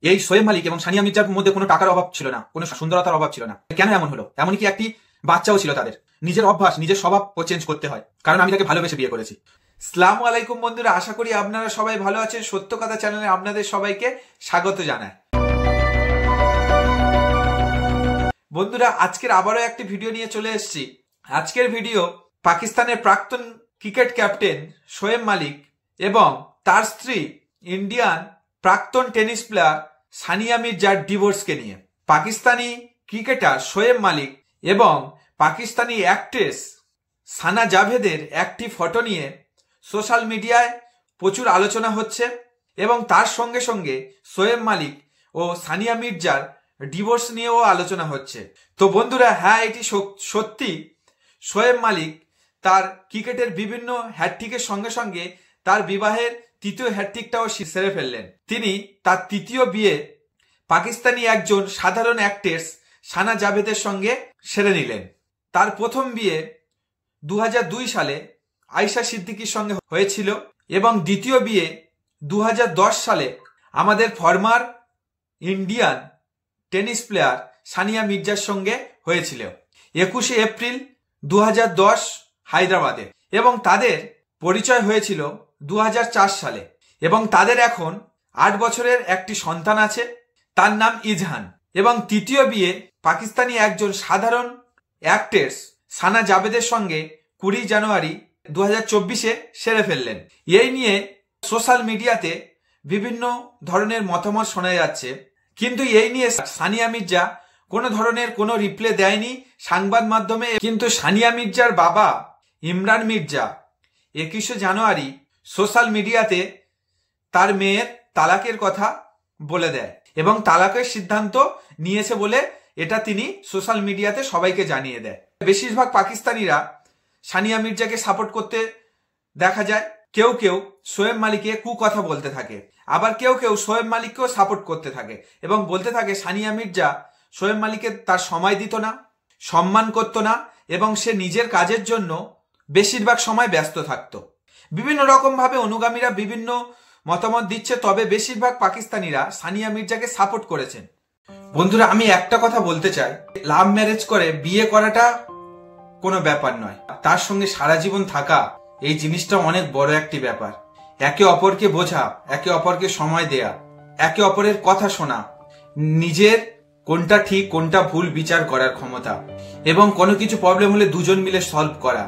এই শোয়েব মালিক এবং সানিয়া মির্জার মধ্যে কোনো টাকার অভাব ছিল না, কোনো সুন্দরতার অভাব ছিল না। কেন এমন হলো? এমনকি একটি বাচ্চাও ছিল তাদের। নিজের অভ্যাস, নিজের স্বভাব ও চেঞ্জ করতে হয়, কারণ আমি তাকে ভালোবেসে বিয়ে করেছি। আসসালামু আলাইকুম বন্ধুরা, আশা করি আপনারা সবাই ভালো আছেন। সত্য কথা চ্যানেলে আপনাদের সবাইকে স্বাগত জানাই। বন্ধুরা, আজকের আবারও একটি ভিডিও নিয়ে চলে এসেছি। আজকের ভিডিও পাকিস্তানের প্রাক্তন ক্রিকেট ক্যাপ্টেন শোয়েব মালিক এবং তার স্ত্রী ইন্ডিয়ান প্রাক্তন টেনিস প্লেয়ার সানিয়া মির্জার ডিভোর্সকে নিয়ে। পাকিস্তানি ক্রিকেটার শোয়েব মালিক এবং পাকিস্তানি অ্যাক্ট্রেস সানা জাভেদের একটি ফটো নিয়ে সোশ্যাল মিডিয়ায় প্রচুর আলোচনা হচ্ছে এবং তার সঙ্গে সঙ্গে শোয়েব মালিক ও সানিয়া মির্জার ডিভোর্স নিয়েও আলোচনা হচ্ছে। তো বন্ধুরা, হ্যাঁ, এটি সত্যি শোয়েব মালিক তার ক্রিকেটের বিভিন্ন হ্যাটট্রিকের সঙ্গে সঙ্গে তার বিবাহের তৃতীয় হ্যাটট্রিকটাও সেরে ফেললেন। তিনি তার তৃতীয় বিয়ে পাকিস্তানি একজন সাধারণ অ্যাক্ট্রেস সানা জাভেদের সঙ্গে সেরে নিলেন। তার প্রথম বিয়ে 2002 সালে আয়েশা সিদ্দিকীর সঙ্গে হয়েছিল এবং দ্বিতীয় বিয়ে 2010 সালে আমাদের former Indian tennis player Sania মির্জার সঙ্গে হয়েছিল 21 এপ্রিল 2010 হায়দ্রাবাদে, এবং তাদের পরিচয় হয়েছিল 2004 সালে এবং তাদের এখন 8 বছরের একটি সন্তান আছে, তার নাম ইজহান। এবং তৃতীয় বিয়ে পাকিস্তানি একজন সাধারণ অ্যাক্ট্রেস সানা জাভেদের সঙ্গে 20 জানুয়ারি 2024-এ সেরে ফেললেন। এই নিয়ে সোশ্যাল মিডিয়াতে বিভিন্ন ধরনের মতামত শোনা যাচ্ছে, কিন্তু এই নিয়ে সানিয়া মির্জা কোনো ধরনের কোনো রিপ্লাই দেয়নি সংবাদ মাধ্যমে। কিন্তু সানিয়া মির্জার বাবা ইমরান মির্জা 21 জানুয়ারি সোশ্যাল মিডিয়াতে তার মেয়ের তালাকের কথা বলে দেয় এবং তালাকের সিদ্ধান্ত নিয়েছে বলে এটা তিনি সোশ্যাল মিডিয়াতে সবাইকে জানিয়ে দেয়। বেশিরভাগ পাকিস্তানিরা সানিয়া মির্জাকে সাপোর্ট করতে দেখা যায়। কেউ কেউ শোয়েব মালিককে কুকথা বলতে থাকে, আবার কেউ কেউ শোয়েব মালিককেও সাপোর্ট করতে থাকে এবং বলতে থাকে সানিয়া মির্জা শোয়েব মালিককে তার সময় দিত না, সম্মান করত না এবং সে নিজের কাজের জন্য বেশিরভাগ সময় ব্যস্ত থাকতো। বিভিন্ন রকম ভাবে অনুগামীরা বিভিন্ন মতামত দিচ্ছে, তবে বেশিরভাগ পাকিস্তানিরা সানিয়া মির্জাকে সাপোর্ট করেছেন। বন্ধুরা, আমি একটা কথা বলতে চাই, লাভ ম্যারেজ করে বিয়ে করাটা কোনো ব্যাপার নয়, তার সঙ্গে সারা জীবন থাকা এই জিনিসটা অনেক বড় একটি ব্যাপার। একে অপরকে বোঝা, একে অপরকে সময় দেয়া, একে অপরের কথা শোনা, নিজের কোনটা ঠিক কোনটা ভুল বিচার করার ক্ষমতা এবং কোনো কিছু প্রবলেম হলে দুজন মিলে সলভ করা।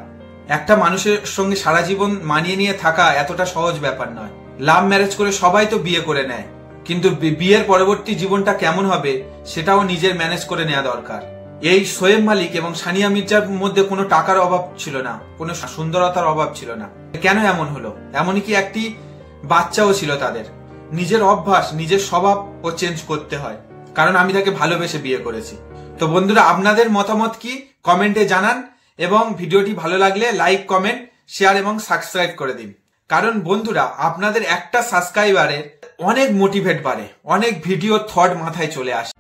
একটা মানুষের সঙ্গে সারা জীবন মানিয়ে নিয়ে থাকা এতটা সহজ ব্যাপার নয়। লাভ ম্যারেজ করে সবাই তো বিয়ে করে নেয়, কিন্তু বিয়ের পরবর্তী জীবনটা কেমন হবে সেটাও নিজের ম্যানেজ করে নেওয়া দরকার। এই শোয়েব মালিক এবং সানিয়া মির্জার মধ্যে কোনো টাকার অভাব ছিল না, কোনো সুন্দরতার অভাব ছিল না। কেন এমন হলো? এমনকি একটি বাচ্চাও ছিল তাদের। নিজের অভ্যাস, নিজের স্বভাব ও চেঞ্জ করতে হয়, কারণ আমি তাকে ভালোবেসে বিয়ে করেছি। তো বন্ধুরা, আপনাদের মতামত কি কমেন্টে জানান এবং ভিডিওটি ভালো লাগলে লাইক, কমেন্ট, শেয়ার এবং সাবস্ক্রাইব করে দিন। কারণ বন্ধুরা, আপনাদের একটা সাবস্ক্রাইবারে অনেক মোটিভেট বাড়ে, অনেক ভিডিও থট মাথায় চলে আসে।